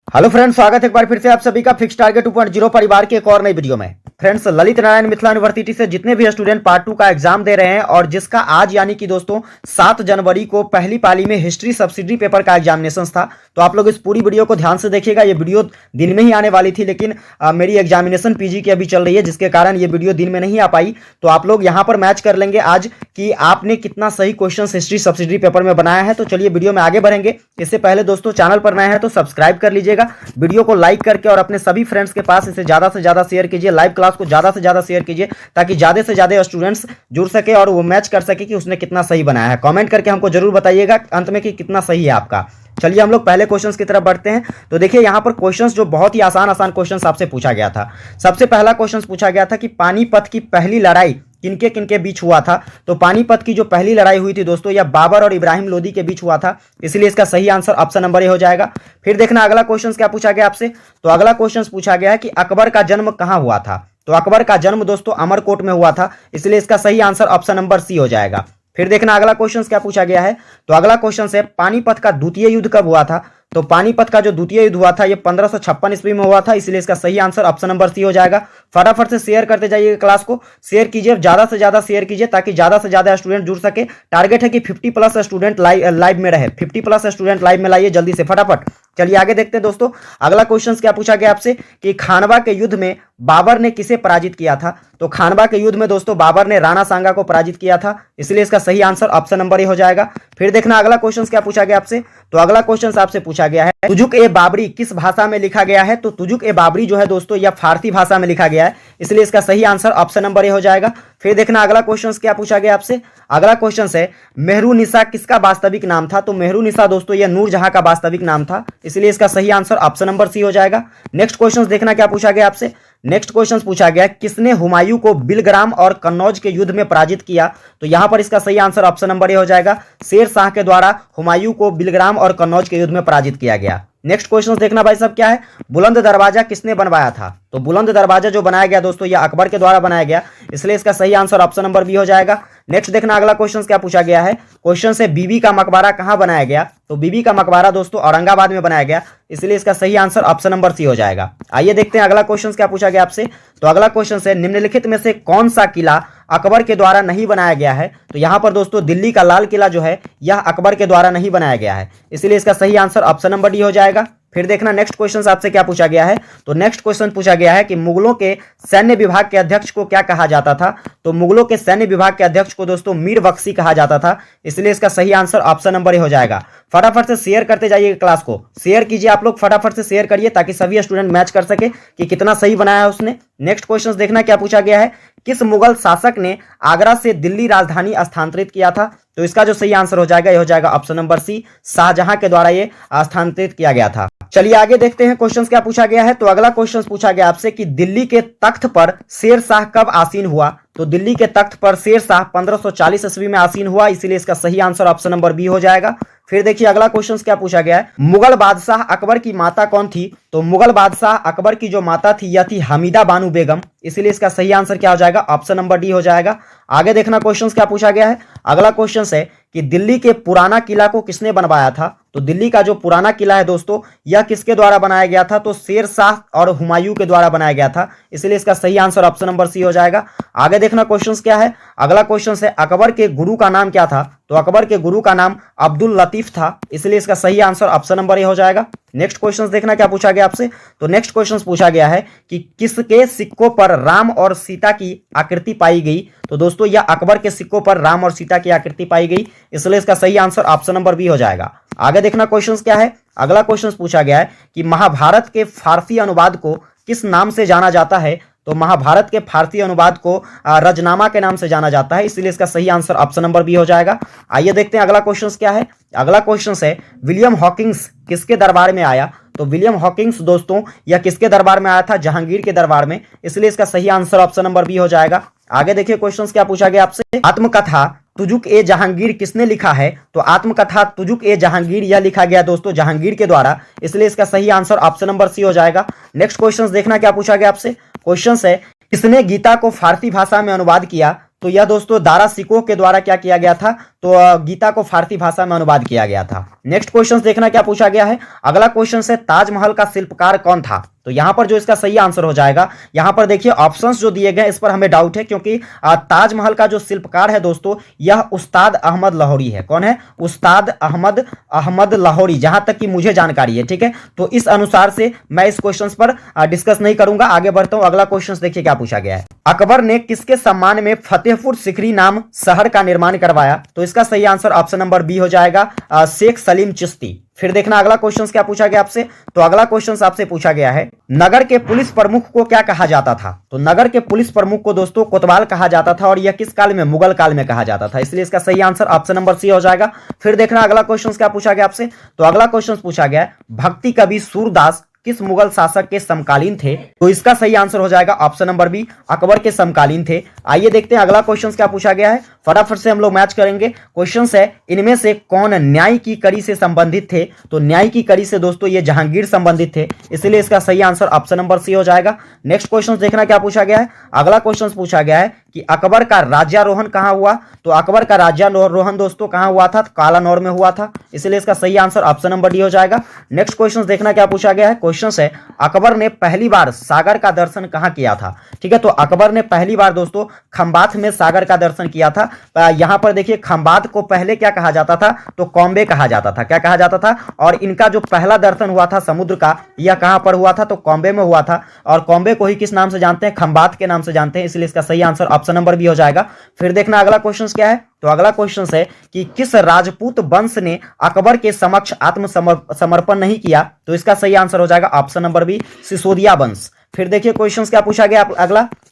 Hello friends, स्वागत है एक बार फिर से आप सभी का फिक्स टारगेट 2.0 परिवार के एक और नई वीडियो में। फ्रेंड्स, ललित नारायण मिथिला यूनिवर्सिटी से जितने भी स्टूडेंट पार्ट 2 का एग्जाम दे रहे हैं और जिसका आज यानी कि दोस्तों 7 जनवरी को पहली पाली में हिस्ट्री सब्सिडी पेपर का एग्जामिनेशन था, तो आप लोग इस पूरी वीडियो को ध्यान से देखिएगा। ये वीडियो दिन में ही आने वाली थी, लेकिन मेरी एग्जामिनेशन पीजी की अभी चल रही है, जिसके कारण ये वीडियो दिन में नहीं आ पाई। तो आप लोग यहाँ पर मैच कर लेंगे आज कि आपने कितना सही क्वेश्चन हिस्ट्री सब्सिडी पेपर में बनाया है। तो चलिए वीडियो में आगे बढ़ेंगे। इससे पहले दोस्तों, चैनल पर नए हैं तो सब्सक्राइब कर लीजिएगा, वीडियो को लाइक करके और अपने सभी फ्रेंड्स के पास इसे ज्यादा से ज्यादा शेयर कीजिए। लाइव क्लास को ज्यादा से ज्यादा शेयर कीजिए ताकि ज्यादा से ज्यादा स्टूडेंट्स जुड़ सके और वो मैच कर सके कि उसने कितना सही बनाया है। कमेंट करके हमको जरूर बताइएगा अंत में कि कितना सही है आपका। चलिए हम लोग पहले क्वेश्चंस की तरफ बढ़ते हैं। तो देखिए यहाँ पर क्वेश्चंस जो बहुत ही आसान क्वेश्चंस आपसे पूछा गया था। सबसे पहला क्वेश्चन पूछा गया था कि पानीपत की पहली लड़ाई किनके किनके बीच हुआ था। तो पानीपत की जो पहली लड़ाई हुई थी दोस्तों, यह बाबर और इब्राहिम लोदी के बीच हुआ था, इसलिए इसका सही आंसर ऑप्शन नंबर ए हो जाएगा। फिर देखना अगला क्वेश्चन क्या पूछा गया आपसे। तो अगला क्वेश्चन पूछा गया है कि अकबर का जन्म कहां हुआ था। तो अकबर का जन्म दोस्तों अमरकोट में हुआ था, इसलिए इसका सही आंसर ऑप्शन नंबर सी हो जाएगा। फिर देखना अगला क्वेश्चन क्या पूछा गया है। तो अगला क्वेश्चन है पानीपत का द्वितीय युद्ध कब हुआ था। तो पानीपत का जो द्वितीय युद्ध हुआ था ये 1556 ईस्वी में हुआ था, इसलिए इसका सही आंसर ऑप्शन नंबर सी हो जाएगा। फटाफट से शेयर करते जाइए, क्लास को शेयर कीजिए, ज्यादा से ज्यादा शेयर कीजिए ताकि ज्यादा से ज्यादा स्टूडेंट जुड़ सके। टारगेट है कि 50+ स्टूडेंट लाइव में रहे, 50+ स्टूडेंट लाइव में लाइए जल्दी से फटाफट। चलिए आगे देखते हैं दोस्तों। अगला क्वेश्चन क्या पूछा गया आपसे कि खानवा के युद्ध में बाबर ने किसे पराजित किया था। तो खानवा के युद्ध में दोस्तों बाबर ने राणा सांगा को पराजित किया था, इसलिए इसका सही आंसर ऑप्शन नंबर ए हो जाएगा। फिर देखना अगला क्वेश्चन क्या पूछा गया आपसे। तो अगला क्वेश्चन आपसे पूछा गया है तुजुक ए बाबरी किस भाषा में लिखा गया है। तो तुजुक ए बाबरी जो है दोस्तों यह फारसी भाषा में लिखा गया है, इसलिए इसका सही आंसर ऑप्शन नंबर ए हो जाएगा। फिर देखना अगला क्वेश्चन क्या पूछा गया आपसे। अगला क्वेश्चन है मेहरुनिसा किसका वास्तविक नाम था। तो मेहरुनिसा दोस्तों यह नूरजहां का वास्तविक नाम था, इसलिए इसका सही आंसर ऑप्शन नंबर सी हो जाएगा। नेक्स्ट क्वेश्चन देखना क्या पूछा गया आपसे। नेक्स्ट क्वेश्चन पूछा गया किसने हुमायूं को बिलग्राम और कन्नौज के युद्ध में पराजित किया। तो यहां पर इसका सही आंसर ऑप्शन नंबर ए हो जाएगा। शेर शाह के द्वारा हुमायूं को बिलग्राम और कन्नौज के युद्ध में पराजित किया गया। नेक्स्ट क्वेश्चन देखना भाई साहब क्या है। बुलंद दरवाजा किसने बनवाया था। तो बुलंद दरवाजा जो बनाया गया दोस्तों यह अकबर के द्वारा बनाया गया, इसलिए इसका सही आंसर ऑप्शन नंबर बी हो जाएगा। नेक्स्ट देखना अगला क्वेश्चन क्या पूछा गया है। क्वेश्चन से बीबी का मकबरा कहां बनाया गया। तो बीबी का मकबरा दोस्तों औरंगाबाद में बनाया गया, इसलिए इसका सही आंसर ऑप्शन नंबर सी हो जाएगा। आइए देखते हैं अगला क्वेश्चन क्या पूछा गया आपसे। तो अगला क्वेश्चन है निम्नलिखित में से कौन सा किला अकबर के द्वारा नहीं बनाया गया है। तो यहां पर दोस्तों दिल्ली का लाल किला जो है यह अकबर के द्वारा नहीं बनाया गया है, इसलिए इसका सही आंसर ऑप्शन नंबर डी हो जाएगा। फिर देखना नेक्स्ट क्वेश्चन आपसे क्या पूछा गया है। तो नेक्स्ट क्वेश्चन पूछा गया है कि मुगलों के सैन्य विभाग के अध्यक्ष को क्या कहा जाता था। तो मुगलों के सैन्य विभाग के अध्यक्ष को दोस्तों मीर बख्शी कहा जाता था, इसलिए इसका सही आंसर ऑप्शन नंबर ए हो जाएगा। फटाफट से शेयर करते जाइए, क्लास को शेयर कीजिए, आप लोग फटाफट से शेयर करिए ताकि सभी स्टूडेंट मैच कर सके कि कितना सही बनाया है उसने। नेक्स्ट क्वेश्चन देखना क्या पूछा गया है। किस मुगल शासक ने आगरा से दिल्ली राजधानी स्थानांतरित किया था। तो इसका जो सही आंसर हो जाएगा यह हो जाएगा ऑप्शन नंबर सी, शाहजहां के द्वारा यह स्थानांतरित किया गया था। चलिए आगे देखते हैं क्वेश्चन क्या पूछा गया है। तो अगला क्वेश्चन पूछा गया आपसे कि दिल्ली के तख्त पर शेर शाह कब आसीन हुआ। तो दिल्ली के तख्त पर शेर शाह 1540 ईस्वी में आसीन हुआ, इसीलिए इसका सही आंसर ऑप्शन नंबर बी हो जाएगा। फिर देखिए अगला क्वेश्चन क्या पूछा गया है। मुगल बादशाह अकबर की माता कौन थी। तो मुगल बादशाह अकबर की जो माता थी यह थी हमीदा बानू बेगम, इसलिए इसका सही आंसर क्या हो जाएगा ऑप्शन नंबर डी हो जाएगा। आगे देखना क्वेश्चन क्या पूछा गया है। अगला क्वेश्चन है कि दिल्ली के पुराना किला को किसने बनवाया था। तो दिल्ली का जो पुराना किला है दोस्तों यह किसके द्वारा बनाया गया था। तो शेर शाह और हुमायूं के द्वारा बनाया गया था, इसलिए इसका सही आंसर ऑप्शन नंबर सी हो जाएगा। आगे देखना क्वेश्चन क्या है। अगला क्वेश्चन है अकबर के गुरु का नाम क्या था। तो अकबर के गुरु का नाम अब्दुल लतीफ था, इसलिए इसका सही आंसर ऑप्शन नंबर ए हो जाएगा। नेक्स्ट क्वेश्चन देखना क्या पूछा गया आपसे। तो नेक्स्ट क्वेश्चन पूछा गया है कि किसके सिक्कों पर राम और सीता की आकृति पाई गई। तो दोस्तों यह अकबर के सिक्कों पर राम और सीता की आकृति पाई गई, इसलिए इसका सही आंसर ऑप्शन नंबर बी हो जाएगा। आगे देखना क्वेश्चन क्या है। अगला क्वेश्चन पूछा गया है कि महाभारत के फारसी अनुवाद को किस नाम से जाना जाता है। तो महाभारत के फारसी अनुवाद को रजनामा के नाम से जाना जाता है, इसलिए इसका सही आंसर ऑप्शन नंबर बी हो जाएगा। आइए देखते हैं अगला क्वेश्चन क्या है। अगला क्वेश्चन है विलियम हॉकिंस किसके दरबार में आया। तो विलियम हॉकिंस दोस्तों यह किसके दरबार में आया था, जहांगीर के दरबार में, इसलिए इसका सही आंसर ऑप्शन नंबर बी हो जाएगा। आगे देखिए क्वेश्चन क्या पूछा गया आपसे। आत्मकथा तुजुक ए जहांगीर किसने लिखा है। तो आत्मकथा तुजुक ए जहांगीर यह लिखा गया दोस्तों जहांगीर के द्वारा, इसलिए इसका सही आंसर ऑप्शन नंबर सी हो जाएगा। नेक्स्ट क्वेश्चन देखना क्या पूछा गया आपसे। क्वेश्चन है किसने गीता को फारसी भाषा में अनुवाद किया। तो यह दोस्तों दारा सिकोह के द्वारा क्या किया गया था, तो गीता को फारसी भाषा में अनुवाद किया गया था। नेक्स्ट क्वेश्चन देखना क्या पूछा गया है। अगला क्वेश्चन है ताजमहल का शिल्पकार कौन था। तो यहां पर जो इसका सही आंसर हो जाएगा, यहां पर देखिए ऑप्शंस जो दिए गए इस पर हमें डाउट है, क्योंकि ताजमहल का जो शिल्पकार है दोस्तों यह उस्ताद अहमद लाहौरी है। कौन है? उस्ताद अहमद लाहौरी, जहां तक कि मुझे जानकारी है। ठीक है, तो इस अनुसार से मैं इस क्वेश्चन पर डिस्कस नहीं करूंगा, आगे बढ़ता हूं। अगला क्वेश्चन देखिए क्या पूछा गया है। अकबर ने किसके सम्मान में फतेहपुर सिकरी नाम शहर का निर्माण करवाया। तो इसका सही आंसर ऑप्शन नंबर बी हो जाएगा, शेख सलीम चिश्ती। फिर देखना अगला क्वेश्चन क्या पूछा गया आपसे। तो अगला क्वेश्चन आपसे पूछा गया है नगर के पुलिस प्रमुख को क्या कहा जाता था। तो नगर के पुलिस प्रमुख को दोस्तों कोतवाल कहा जाता था, और यह किस काल में? मुगल काल में कहा जाता था, इसलिए इसका सही आंसर ऑप्शन नंबर सी हो जाएगा। फिर देखना अगला क्वेश्चन क्या पूछा गया आपसे। तो अगला क्वेश्चन पूछा गया है भक्ति कवि सूरदास किस मुगल शासक के समकालीन थे। तो इसका सही आंसर हो जाएगा ऑप्शन नंबर बी, अकबर के समकालीन थे। आइए देखते हैं अगला क्वेश्चन क्या पूछा गया है, फटाफट से हम लोग मैच करेंगे। क्वेश्चन है इनमें से कौन न्याय की कड़ी से संबंधित थे। तो न्याय की कड़ी से दोस्तों ये जहांगीर संबंधित थे, इसलिए इसका सही आंसर ऑप्शन नंबर सी हो जाएगा। नेक्स्ट क्वेश्चन देखना क्या पूछा गया है। अगला क्वेश्चन पूछा गया है कि अकबर का राज्यारोहण कहां हुआ। तो अकबर का राज्यारोहण दोस्तों कहां हुआ था? कालानौर में हुआ था, इसलिए इसका सही आंसर ऑप्शन नंबर डी हो जाएगा। नेक्स्ट क्वेश्चन देखना क्या पूछा गया है। क्वेश्चन है अकबर ने पहली बार सागर का दर्शन कहां किया था। ठीक है, तो अकबर ने पहली बार दोस्तों खंबात में सागर का दर्शन किया था। यहां पर देखिए खंबात को पहले क्या कहा जाता था, तो कॉम्बे कहा जाता था। क्या कहा जाता था? और इनका जो पहला दर्शन हुआ था समुद्र का, यह कहां पर हुआ था? तो कॉम्बे में हुआ था, और कॉम्बे को ही किस नाम से जानते हैं? खंबात के नाम से जानते हैं, इसलिए इसका सही आंसर ऑप्शन नंबर बी हो जाएगा। फिर देखना अगला क्वेश्चन क्या है। तो अगला क्वेश्चन है कि किस राजपूत वंश ने अकबर के समक्ष आत्मसमर्पण नहीं किया। तो इसका सही आंसर हो जाएगा ऑप्शन नंबर बी, सिसोदिया वंश। फिर देखिए क्वेश्चन क्या पूछा गया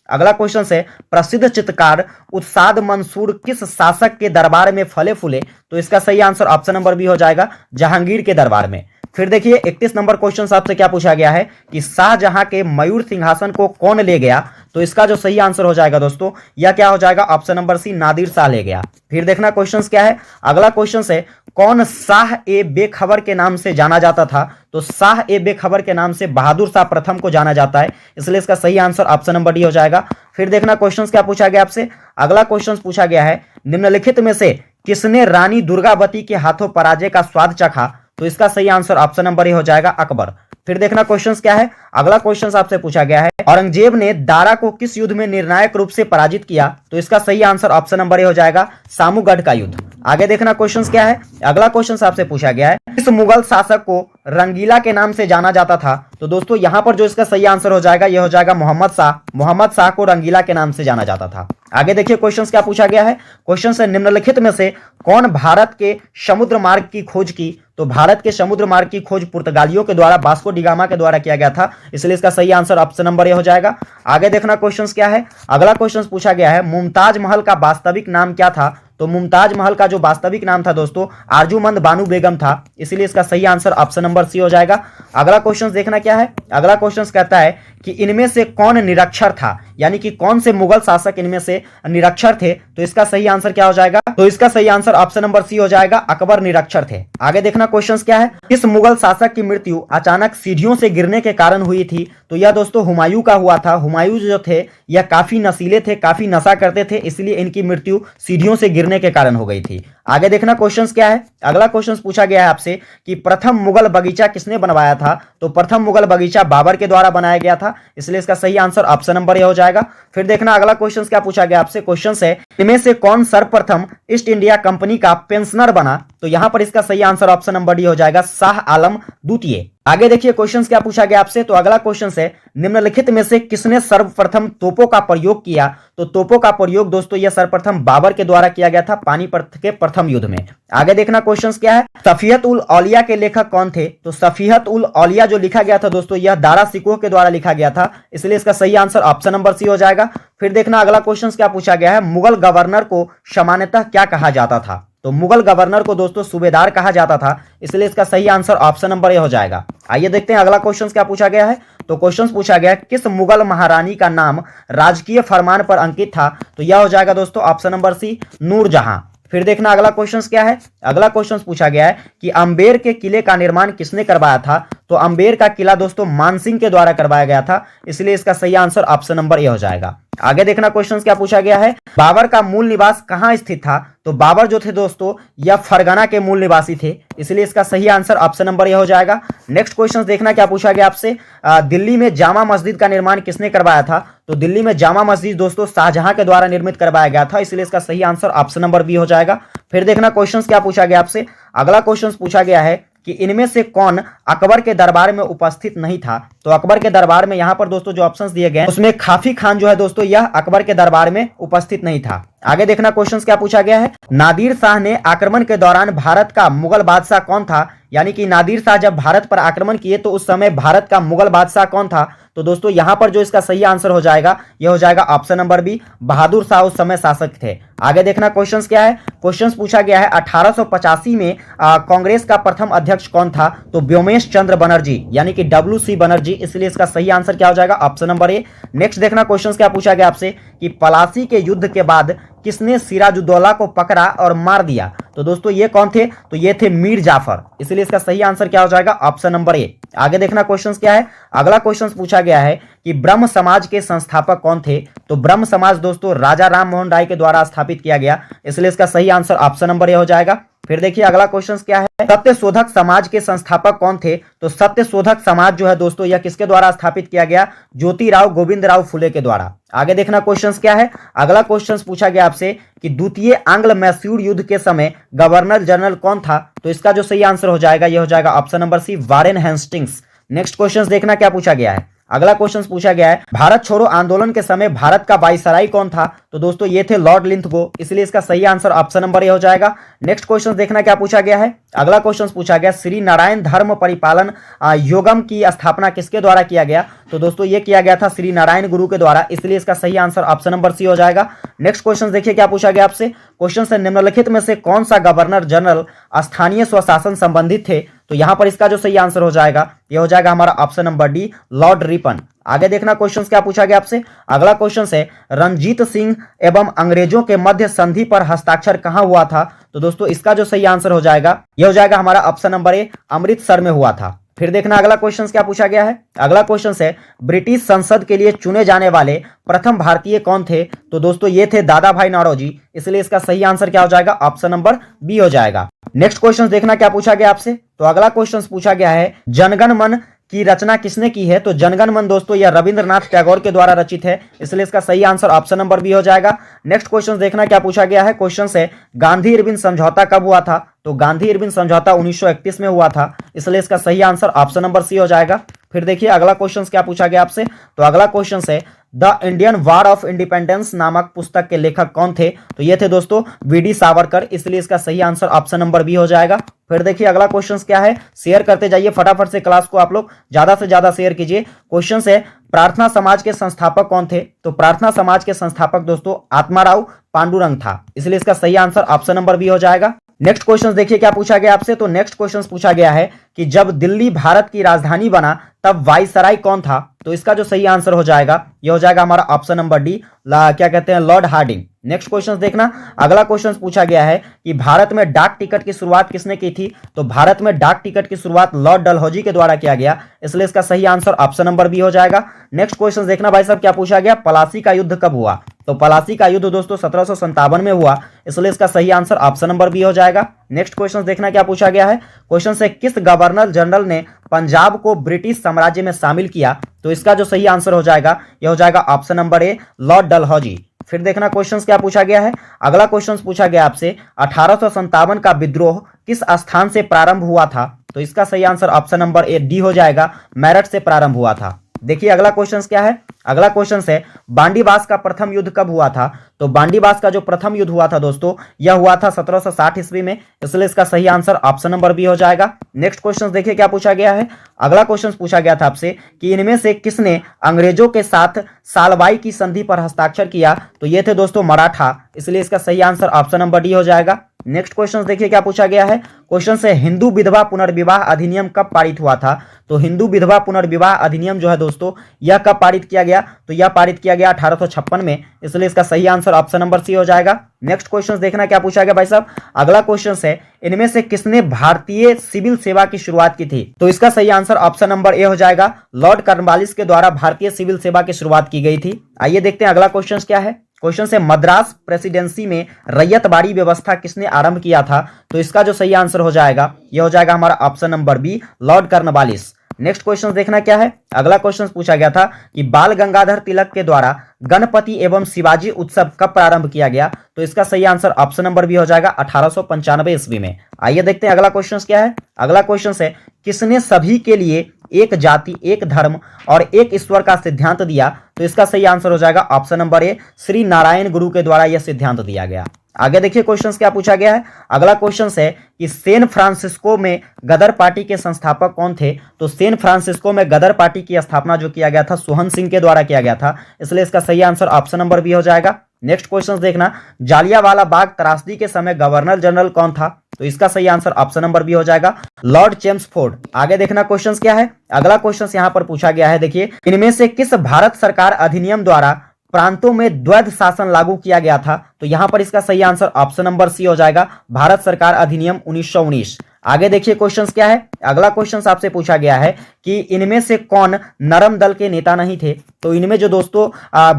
अगला क्वेश्चन है प्रसिद्ध चित्रकार उत्साद मंसूर किस शासक के दरबार में फले फूले। तो इसका सही आंसर ऑप्शन नंबर बी हो जाएगा, जहांगीर के दरबार में। फिर देखिए 31 नंबर क्वेश्चन आपसे क्या पूछा गया है कि शाहजहां के मयूर सिंहासन को कौन ले गया। तो इसका जो सही आंसर हो जाएगा दोस्तों यह क्या हो जाएगा, option number C, Nadir Shah ले गया। फिर देखना क्वेश्चन क्या है। अगला क्वेश्चन है कौन शाह ए बेखबर के नाम से जाना जाता था। तो शाह ए बेखबर के नाम से बहादुर शाह प्रथम को जाना जाता है, इसलिए इसका सही आंसर ऑप्शन नंबर डी हो जाएगा। फिर देखना क्वेश्चन क्या पूछा गया आपसे। अगला क्वेश्चन पूछा गया है निम्नलिखित में से किसने रानी दुर्गावती के हाथों पराजय का स्वाद चखा। तो इसका सही आंसर ऑप्शन नंबर ए हो जाएगा, अकबर। फिर देखना क्वेश्चन क्या है। अगला क्वेश्चन आपसे पूछा गया है औरंगजेब ने दारा को किस युद्ध में निर्णायक रूप से पराजित किया। तो इसका सही आंसर ऑप्शन नंबर ए हो जाएगा, सामूगढ़ का युद्ध। आगे देखना क्वेश्चन क्या है। अगला क्वेश्चन आपसे पूछा गया है इस मुगल शासक को रंगीला के नाम से जाना जाता था। तो दोस्तों यहां पर जो इसका सही आंसर हो जाएगा यह हो जाएगा मोहम्मद शाह। मोहम्मद शाह को रंगीला के नाम से जाना जाता था। आगे देखिए क्वेश्चन क्या पूछा गया है। क्वेश्चन है निम्नलिखित में से कौन भारत के समुद्र मार्ग की खोज की। तो भारत के समुद्र मार्ग की खोज पुर्तगालियों के द्वारा वास्को डी गामा के द्वारा किया गया था, इसलिए इसका सही आंसर ऑप्शन नंबर ए हो जाएगा। आगे देखना क्वेश्चन क्या है। अगला क्वेश्चन पूछा गया है मुमताज महल का वास्तविक नाम क्या था। तो मुमताज महल का जो वास्तविक नाम था दोस्तों आरजूमंद बानू बेगम था, इसलिए इसका सही आंसर ऑप्शन नंबर सी हो जाएगा। अगला क्वेश्चन देखना क्या है। अगला क्वेश्चन कहता है कि इनमें से कौन निरक्षर था, यानी कि कौन से मुगल शासक इनमें से निरक्षर थे। तो इसका सही आंसर क्या हो जाएगा। तो इसका सही आंसर ऑप्शन नंबर सी हो जाएगा, अकबर निरक्षर थे। आगे देखना क्वेश्चन क्या है। इस मुगल शासक की मृत्यु अचानक सीढ़ियों से गिरने के कारण हुई थी। तो यह दोस्तों हुमायूं का हुआ था। हुमायूं जो थे यह काफी नशीले थे, काफी नशा करते थे, इसलिए इनकी मृत्यु सीढ़ियों से गिरने के कारण हो गई थी। आगे देखना क्वेश्चन क्या है। अगला क्वेश्चन पूछा गया है आपसे कि प्रथम मुगल बगीचा किसने बनवाया था। तो प्रथम मुगल बगीचा बाबर के द्वारा बनाया गया था, इसलिए इसका सही आंसर ऑप्शन नंबर ए हो जाएगा। फिर देखना अगला क्वेश्चन क्या पूछा गया आपसे। क्वेश्चन है इनमें से कौन सर्वप्रथम ईस्ट इंडिया कंपनी का पेंशनर बना। तो यहां पर इसका सही आंसर ऑप्शन नंबर डी हो जाएगा, शाह आलम द्वितीय। आगे देखिए क्वेश्चन क्या पूछा गया आपसे। तो अगला क्वेश्चन है निम्नलिखित में से किसने सर्वप्रथम तोपों का प्रयोग किया। तो तोपों का प्रयोग दोस्तों यह सर्वप्रथम बाबर के द्वारा किया गया था पानीपत के प्रथम युद्ध में। आगे देखना क्वेश्चन क्या है। सफियत उल औलिया के लेखक कौन थे। तो सफियत उल औलिया जो लिखा गया था दोस्तों यह दारा सिकोह के द्वारा लिखा गया था, इसलिए इसका सही आंसर ऑप्शन नंबर सी हो जाएगा। फिर देखना अगला क्वेश्चन क्या पूछा गया है। मुगल गवर्नर को सामान्यतः क्या कहा जाता था। तो मुगल गवर्नर को दोस्तों सूबेदार कहा जाता था, इसलिए इसका सही आंसर ऑप्शन नंबर ए हो जाएगा। आइए देखते हैं अगला क्वेश्चन क्या पूछा गया है। तो क्वेश्चन पूछा गया किस मुगल महारानी का नाम राजकीय फरमान पर अंकित था। तो यह हो जाएगा दोस्तों ऑप्शन नंबर सी, नूरजहां। फिर देखना अगला क्वेश्चन क्या है। अगला क्वेश्चन पूछा गया है कि अंबेर के किले का निर्माण किसने करवाया था? तो अंबेर का किला दोस्तों मानसिंह के द्वारा करवाया गया था, इसलिए इसका सही आंसर ऑप्शन नंबर ए हो जाएगा। आगे देखना क्वेश्चन क्या पूछा गया है, बाबर का मूल निवास कहां स्थित था? तो बाबर जो थे दोस्तों यह फरगना के मूल निवासी थे, इसलिए इसका सही आंसर ऑप्शन नंबर ए हो जाएगा। नेक्स्ट क्वेश्चन देखना क्या पूछा गया आपसे, दिल्ली में जामा मस्जिद का निर्माण किसने करवाया था? तो दिल्ली में जामा मस्जिद दोस्तों शाहजहां के द्वारा निर्मित करवाया गया था, इसलिए इसका सही आंसर ऑप्शन नंबर बी हो जाएगा। फिर देखना क्वेश्चन क्या पूछा गया आपसे, अगला क्वेश्चन पूछा गया है कि इनमें से कौन अकबर के दरबार में उपस्थित नहीं था? तो अकबर के दरबार में यहां पर दोस्तों जो ऑप्शंस दिए गए उसमें खाफी खान जो है दोस्तों यह अकबर के दरबार में उपस्थित नहीं था। आगे देखना क्वेश्चन क्या पूछा गया है, नादिर शाह ने आक्रमण के दौरान भारत का मुगल बादशाह कौन था? यानी कि नादिर शाह जब भारत पर आक्रमण किए तो उस समय भारत का मुगल बादशाह कौन था? तो दोस्तों यहां पर जो इसका सही आंसर हो जाएगा यह हो जाएगा option number B, Bahadur Shah उस समय शासक थे। आगे देखना क्वेश्चंस क्या है, क्वेश्चंस पूछा गया है 1885 में कांग्रेस का प्रथम अध्यक्ष कौन था? तो व्योमेश चंद्र बनर्जी यानी कि WC बनर्जी, इसलिए इसका सही आंसर क्या हो जाएगा ऑप्शन नंबर ए। नेक्स्ट देखना क्वेश्चंस क्या पूछा गया आपसे कि पलासी के युद्ध के बाद किसने सिराजुद्दौला को पकड़ा और मार दिया? तो दोस्तों ये कौन थे? तो ये थे मीर जाफर, इसलिए इसका सही आंसर क्या हो जाएगा ऑप्शन नंबर ए। आगे देखना क्वेश्चन क्या है, अगला क्वेश्चन पूछा गया है कि ब्रह्म समाज के संस्थापक कौन थे? तो ब्रह्म समाज दोस्तों राजा राम मोहन राय के द्वारा स्थापित किया गया, इसलिए इसका सही आंसर ऑप्शन नंबर ए हो जाएगा। फिर देखिए अगला क्वेश्चन क्या है, सत्यशोधक समाज के संस्थापक कौन थे? तो सत्यशोधक समाज जो है दोस्तों यह किसके द्वारा स्थापित किया गया? ज्योतिराव गोविंदराव फुले के द्वारा। आगे देखना क्वेश्चन क्या है, अगला क्वेश्चन पूछा गया आपसे कि द्वितीय आंग्ल मैसूर युद्ध के समय गवर्नर जनरल कौन था? तो इसका जो सही आंसर हो जाएगा यह हो जाएगा option number C, Warren Hastings. Next question देखना क्या पूछा गया है, अगला क्वेश्चन पूछा गया है भारत छोड़ो आंदोलन के समय भारत का वायसराय कौन था? तो दोस्तों ये थे लॉर्ड लिंथगो, इसलिए इसका सही आंसर ऑप्शन नंबर ए हो जाएगा। नेक्स्ट क्वेश्चन देखना क्या पूछा गया है, अगला क्वेश्चन पूछा गया श्री नारायण धर्म परिपालन योगम की स्थापना किसके द्वारा किया गया? तो दोस्तों ये किया गया था श्री नारायण गुरु के द्वारा, इसलिए इसका सही आंसर ऑप्शन नंबर सी हो जाएगा। नेक्स्ट क्वेश्चन देखिए क्या पूछा गया आपसे, क्वेश्चन से निम्नलिखित में से कौन सा गवर्नर जनरल स्थानीय स्वशासन संबंधित थे? तो यहां पर इसका जो सही आंसर हो जाएगा यह हो जाएगा हमारा option number D, Lord Ripon. आगे देखना क्वेश्चन क्या पूछा गया आपसे, अगला क्वेश्चन है रणजीत सिंह एवं अंग्रेजों के मध्य संधि पर हस्ताक्षर कहां हुआ था? तो दोस्तों इसका जो सही आंसर हो जाएगा यह हो जाएगा हमारा ऑप्शन नंबर ए, अमृतसर में हुआ था। फिर देखना अगला क्वेश्चन क्या पूछा गया है, अगला क्वेश्चन है ब्रिटिश संसद के लिए चुने जाने वाले प्रथम भारतीय कौन थे? तो दोस्तों ये थे दादा भाई नौरोजी, इसलिए इसका सही आंसर क्या हो जाएगा ऑप्शन नंबर बी हो जाएगा। नेक्स्ट क्वेश्चन देखना क्या पूछा गया आपसे, तो अगला क्वेश्चन पूछा गया है जनगण मन की रचना किसने की है? तो जनगण मन दोस्तों यह रविंद्रनाथ टैगोर के द्वारा रचित है, इसलिए इसका सही आंसर ऑप्शन नंबर बी हो जाएगा। नेक्स्ट क्वेश्चन देखना क्या पूछा गया है, क्वेश्चन है गांधी इरविन समझौता कब हुआ था? तो गांधी इरविन समझौता 1931 में हुआ था, इसलिए इसका सही आंसर ऑप्शन नंबर सी हो जाएगा। फिर देखिए अगला क्वेश्चन क्या पूछा गया आपसे, तो अगला क्वेश्चन है the Indian war of independence नामक पुस्तक के लेखक कौन थे? तो ये थे दोस्तों वी.डी. सावरकर, इसलिए इसका सही आंसर ऑप्शन नंबर बी हो जाएगा। फिर देखिए अगला क्वेश्चन क्या है, शेयर करते जाइए फटाफट से क्लास को, आप लोग ज्यादा से ज्यादा शेयर कीजिए। क्वेश्चन है प्रार्थना समाज के संस्थापक कौन थे? तो प्रार्थना समाज के संस्थापक दोस्तों आत्माराव पांडुरंग था, इसलिए इसका सही आंसर ऑप्शन नंबर बी हो जाएगा। नेक्स्ट क्वेश्चन देखिए क्या पूछा गया आपसे, तो नेक्स्ट क्वेश्चन पूछा गया है कि जब दिल्ली भारत की राजधानी बना तब वायसराय कौन था? तो इसका जो सही आंसर हो जाएगा यह हो जाएगा हमारा ऑप्शन नंबर डी, क्या कहते हैं लॉर्ड हार्डिंग। नेक्स्ट क्वेश्चन देखना, अगला क्वेश्चन पूछा गया है कि भारत में डाक टिकट की शुरुआत किसने की थी? तो भारत में डाक टिकट की शुरुआत लॉर्ड डलहौजी के द्वारा किया गया, इसलिए इसका सही आंसर ऑप्शन नंबर बी हो जाएगा। नेक्स्ट क्वेश्चन देखना भाई साहब क्या पूछा गया, पलासी का युद्ध कब हुआ? तो पलासी का युद्ध दोस्तों 1757 में हुआ, इसलिए इसका सही आंसर ऑप्शन नंबर बी हो जाएगा। नेक्स्ट क्वेश्चन देखना क्या पूछा गया है, क्वेश्चन से किस गवर्नर जनरल ने पंजाब को ब्रिटिश साम्राज्य में शामिल किया? तो इसका जो सही आंसर हो जाएगा यह हो जाएगा option number A, Lord Dalhousie. फिर देखना क्वेश्चन क्या पूछा गया है, अगला क्वेश्चन पूछा गया आपसे 1857 का विद्रोह किस स्थान से प्रारंभ हुआ था? तो इसका सही answer option number A, D हो जाएगा, मेरठ से प्रारंभ हुआ था। देखिए अगला क्वेश्चन क्या है, अगला क्वेश्चन है बांडीबास का प्रथम युद्ध कब हुआ था? तो बांडीबास का जो प्रथम युद्ध हुआ था दोस्तों यह हुआ था 1760 ईस्वी में, इसलिए इसका सही आंसर ऑप्शन नंबर बी हो जाएगा। नेक्स्ट क्वेश्चन देखिए क्या पूछा गया है, अगला क्वेश्चन पूछा गया था आपसे कि इनमें से किसने अंग्रेजों के साथ सालबाई की संधि पर हस्ताक्षर किया? तो ये थे दोस्तों मराठा, इसलिए इसका सही आंसर ऑप्शन नंबर डी हो जाएगा। नेक्स्ट क्वेश्चन देखिए क्या पूछा गया है। क्वेश्चन से हिंदू विधवा पुनर्विवाह अधिनियम कब पारित हुआ था। तो हिंदू विधवा पुनर्विवाह अधिनियम जो है दोस्तों यह कब पारित किया गया, तो यह पारित किया गया 1856 में, इसलिए इसका सही आंसर ऑप्शन नंबर सी हो जाएगा। नेक्स्ट क्वेश्चन देखना क्या पूछा गया भाई साहब। अगला क्वेश्चन है इनमें से किसने भारतीय सिविल सेवा की शुरुआत की थी। तो इसका सही आंसर ऑप्शन नंबर ए हो जाएगा। लॉर्ड कॉर्नवालिस के द्वारा भारतीय सिविल सेवा की शुरुआत की गई थी। आइए देखते हैं अगला क्वेश्चन क्या है। क्वेश्चन से मद्रास प्रेसिडेंसी में रैयतबाड़ी व्यवस्था किसने आरंभ किया था। तो इसका जो सही आंसर हो जाएगा यह हो जाएगा हमारा option number B, Lord Cornwallis. Next question देखना क्या है। अगला क्वेश्चन पूछा गया था कि बाल गंगाधर तिलक के द्वारा गणपति एवं शिवाजी उत्सव कब प्रारंभ किया गया। तो इसका सही आंसर ऑप्शन नंबर बी हो जाएगा 1895 ईस्वी में। आइए देखते हैं अगला क्वेश्चन क्या है। अगला क्वेश्चन है किसने सभी के लिए एक जाति एक धर्म और एक ईश्वर का सिद्धांत दिया। तो इसका सही आंसर हो जाएगा option number A, Shri Narayan गुरु के द्वारा यह सिद्धांत दिया गया। आगे देखिए क्वेश्चन क्या पूछा गया है। अगला क्वेश्चन है कि सैन फ्रांसिस्को में गदर पार्टी के संस्थापक कौन थे। तो सैन फ्रांसिस्को में गदर पार्टी की स्थापना जो किया गया था सोहन सिंह के द्वारा किया गया था, इसलिए इसका सही आंसर ऑप्शन नंबर बी हो जाएगा। नेक्स्ट क्वेश्चन देखना, जालियांवाला बाग त्रासदी के समय गवर्नर जनरल कौन था। तो इसका सही आंसर ऑप्शन नंबर बी हो जाएगा, लॉर्ड चेम्सफोर्ड। आगे देखना क्वेश्चन क्या है। अगला क्वेश्चन यहां पर पूछा गया है, देखिए इनमें से किस भारत सरकार अधिनियम द्वारा प्रांतों में द्वैध शासन लागू किया गया था। तो यहां पर इसका सही आंसर ऑप्शन नंबर सी हो जाएगा, भारत सरकार अधिनियम 1919। आगे देखिए क्वेश्चन क्या है। अगला क्वेश्चन आपसे पूछा गया है कि इनमें से कौन नरम दल के नेता नहीं थे। तो इनमें जो दोस्तों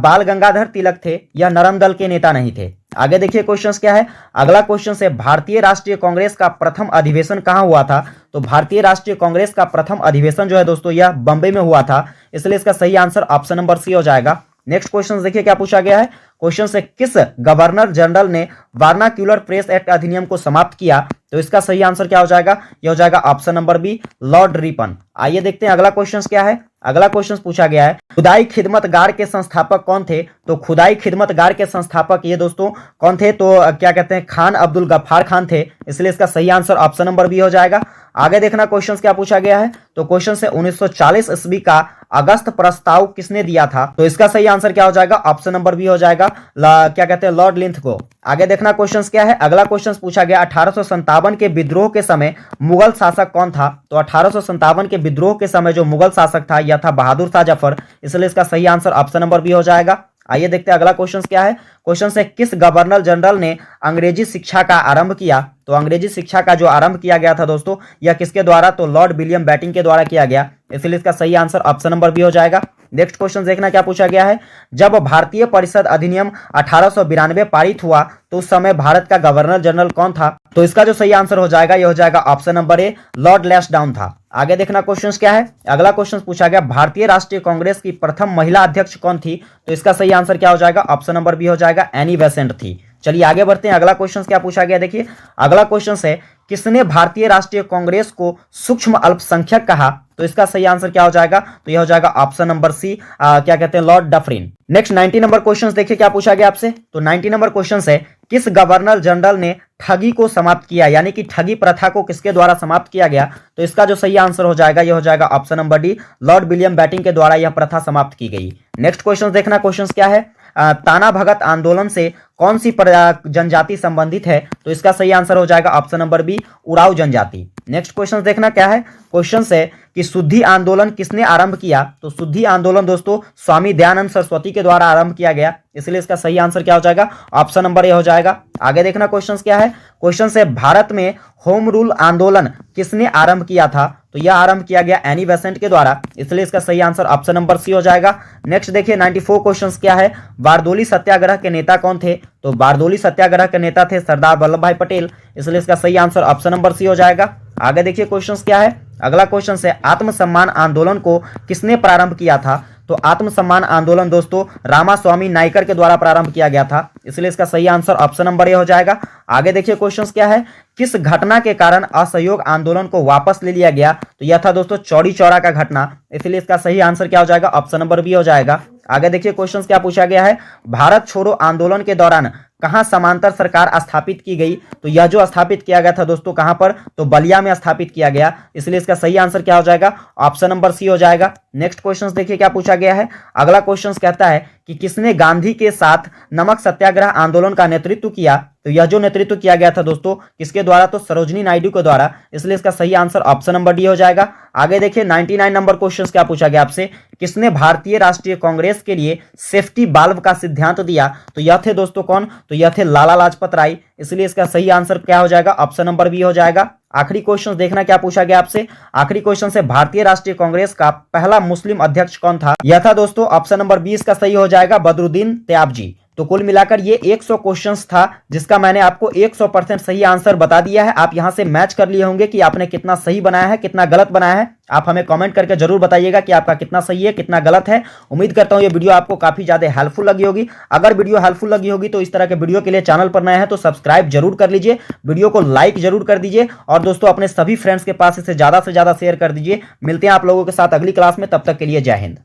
बाल गंगाधर तिलक थे यह नरम दल के नेता नहीं थे। आगे देखिए क्वेश्चन क्या है। अगला क्वेश्चन है भारतीय राष्ट्रीय कांग्रेस का प्रथम अधिवेशन कहां हुआ था। तो भारतीय राष्ट्रीय कांग्रेस का प्रथम अधिवेशन जो है दोस्तों यह बंबई में हुआ था, इसलिए इसका सही आंसर ऑप्शन नंबर सी हो जाएगा। नेक्स्ट क्वेश्चन देखिए क्या पूछा गया है। क्वेश्चन से किस गवर्नर जनरल ने वर्नाक्यूलर प्रेस एक्ट अधिनियम को समाप्त किया। तो इसका सही आंसर क्या हो जाएगा, यह हो जाएगा option number B, Lord Ripon. आइए देखते हैं अगला क्वेश्चन क्या है। अगला क्वेश्चन पूछा गया है खुदाई खिदमतगार के संस्थापक कौन थे। तो खुदाई खिदमतगार के संस्थापक ये दोस्तों कौन थे, तो क्या कहते हैं खान अब्दुल गफ्फार खान थे, इसलिए इसका सही आंसर ऑप्शन नंबर बी हो जाएगा। आगे देखना क्वेश्चन क्या पूछा गया है। तो क्वेश्चन से 1940 ईस्वी का अगस्त प्रस्ताव किसने दिया था। तो इसका सही आंसर क्या हो जाएगा, ऑप्शन नंबर बी हो जाएगा, क्या कहते हैं लॉर्ड लिंथ को। आगे देखना क्वेश्चन क्या है। अगला क्वेश्चन पूछा गया 1857 के विद्रोह के समय मुगल शासक कौन था। तो 1857 के विद्रोह के समय जो मुगल शासक था यह था बहादुर शाह जफर, इसलिए इसका सही आंसर ऑप्शन नंबर बी हो जाएगा। आइए देखते हैं अगला क्वेश्चन क्या है। क्वेश्चन से किस गवर्नर जनरल ने अंग्रेजी शिक्षा का आरंभ किया। तो अंग्रेजी शिक्षा का जो आरंभ किया गया था दोस्तों यह किसके द्वारा, तो लॉर्ड विलियम बेटिंग के द्वारा किया गया, इसलिए इसका सही आंसर ऑप्शन नंबर बी हो जाएगा। नेक्स्ट क्वेश्चन देखना क्या पूछा गया है। जब भारतीय परिषद अधिनियम 1892 पारित हुआ तो उस समय भारत का गवर्नर जनरल कौन था। तो इसका जो सही आंसर हो जाएगा यह हो जाएगा option number A, Lord Lansdowne था। आगे देखना क्वेश्चन क्या है। अगला क्वेश्चन पूछा गया भारतीय राष्ट्रीय कांग्रेस की प्रथम महिला अध्यक्ष कौन थी। तो इसका सही आंसर क्या हो जाएगा, ऑप्शन नंबर बी हो जाएगा, एनी बेसेंट थी। चलिए आगे बढ़ते हैं। अगला क्वेश्चन क्या पूछा गया, देखिए अगला क्वेश्चन है किसने भारतीय राष्ट्रीय कांग्रेस को सूक्ष्म अल्पसंख्यक कहा। तो इसका सही आंसर क्या हो जाएगा, तो यह हो जाएगा ऑप्शन नंबर सी, क्या कहते हैं Lord Dufferin. Next 90 number question देखिए क्या पूछा गया आपसे। तो 90 नंबर क्वेश्चन है किस गवर्नर जनरल ने ठगी को समाप्त किया, यानी कि ठगी प्रथा को किसके द्वारा समाप्त किया गया। तो इसका जो सही आंसर हो जाएगा यह हो जाएगा option number D, Lord William Bentinck के द्वारा यह प्रथा समाप्त की गई। नेक्स्ट क्वेश्चन देखना क्वेश्चन क्या है। ताना भगत आंदोलन से कौन सी जनजाति संबंधित है। तो इसका सही आंसर हो जाएगा ऑप्शन नंबर बी, उराव जनजाति। नेक्स्ट क्वेश्चन देखना क्या है। क्वेश्चन है कि शुद्धि आंदोलन किसने आरंभ किया। तो शुद्धि आंदोलन दोस्तों स्वामी दयानंद सरस्वती के द्वारा आरंभ किया गया, इसलिए इसका सही आंसर क्या हो जाएगा, ऑप्शन नंबर ए हो जाएगा। आगे देखना क्वेश्चन क्या है। क्वेश्चन है भारत में होम रूल आंदोलन किसने आरंभ किया था। तो यह आरंभ किया गया एनी बेसेंट के द्वारा, इसलिए इसका सही आंसर ऑप्शन नंबर सी हो जाएगा। नेक्स्ट देखिए 94 क्वेश्चन क्या है। बारदोली सत्याग्रह के नेता कौन थे। तो बारदोली सत्याग्रह के नेता थे सरदार वल्लभ भाई पटेल, इसलिए इसका सही आंसर ऑप्शन नंबर सी हो जाएगा। आगे देखिए क्वेश्चन क्या है। अगला क्वेश्चन है आत्मसम्मान आंदोलन को किसने प्रारंभ किया था। तो आत्मसम्मान आंदोलन दोस्तों रामास्वामी नायकर के द्वारा प्रारंभ किया गया था, इसलिए इसका सही आंसर ऑप्शन नंबर ए हो जाएगा। आगे देखिए क्वेश्चन क्या है। किस घटना के कारण असहयोग आंदोलन को वापस ले लिया गया। तो यह था दोस्तों चौड़ी चौरा का घटना, इसलिए इसका सही आंसर क्या हो जाएगा, ऑप्शन नंबर बी हो जाएगा। आगे देखिए क्वेश्चन क्या पूछा गया है। भारत छोड़ो आंदोलन के दौरान कहां समांतर सरकार स्थापित की गई। तो यह जो स्थापित किया गया था दोस्तों कहां पर, तो बलिया में स्थापित किया गया, इसलिए इसका सही आंसर क्या हो जाएगा, ऑप्शन नंबर सी हो जाएगा। नेक्स्ट क्वेश्चन देखिए क्या पूछा गया है। अगला क्वेश्चन कहता है कि किसने गांधी के साथ नमक सत्याग्रह आंदोलन का नेतृत्व किया। तो तो यह जो नेतृत्व किया गया था दोस्तों किसके द्वारा, तो सरोजिनी नायडू के द्वारा, इसलिए इसका सही आंसर ऑप्शन नंबर डी हो जाएगा। आगे देखिए 99 नंबर क्वेश्चन क्या पूछा गया आपसे, किसने भारतीय राष्ट्रीय कांग्रेस के लिए सेफ्टी बाल्व का सिद्धांत दिया, तो यह थे दोस्तों कौन, तो यह थे लाला लाजपत राय, इसलिए इसका सही आंसर क्या हो जाएगा, ऑप्शन नंबर बी हो जाएगा। आखिरी क्वेश्चन देखना क्या पूछा गया आपसे, आखिरी क्वेश्चन से भारतीय राष्ट्रीय कांग्रेस का पहला मुस्लिम अध्यक्ष कौन था, यह था दोस्तों ऑप्शन नंबर 20 का सही हो जाएगा बदरुद्दीन त्याबजी। तो कुल मिलाकर ये 100 क्वेश्चंस था जिसका मैंने आपको 100% सही आंसर बता दिया है। आप यहां से मैच कर लिए होंगे कि आपने कितना सही बनाया है कितना गलत बनाया है। आप हमें कमेंट करके जरूर बताइएगा कि आपका कितना सही है कितना गलत है। उम्मीद करता हूं ये वीडियो आपको काफी ज्यादा हेल्पफुल लगी होगी। अगर वीडियो हेल्पफुल लगी होगी तो इस तरह के वीडियो के लिए चैनल पर नए हैं तो सब्सक्राइब जरूर कर लीजिए, वीडियो को लाइक जरूर कर दीजिए और दोस्तों अपने सभी फ्रेंड्स के पास इसे ज्यादा से ज्यादा शेयर कर दीजिए। मिलते हैं आप लोगों के साथ अगली क्लास में, तब तक के लिए जय हिंद।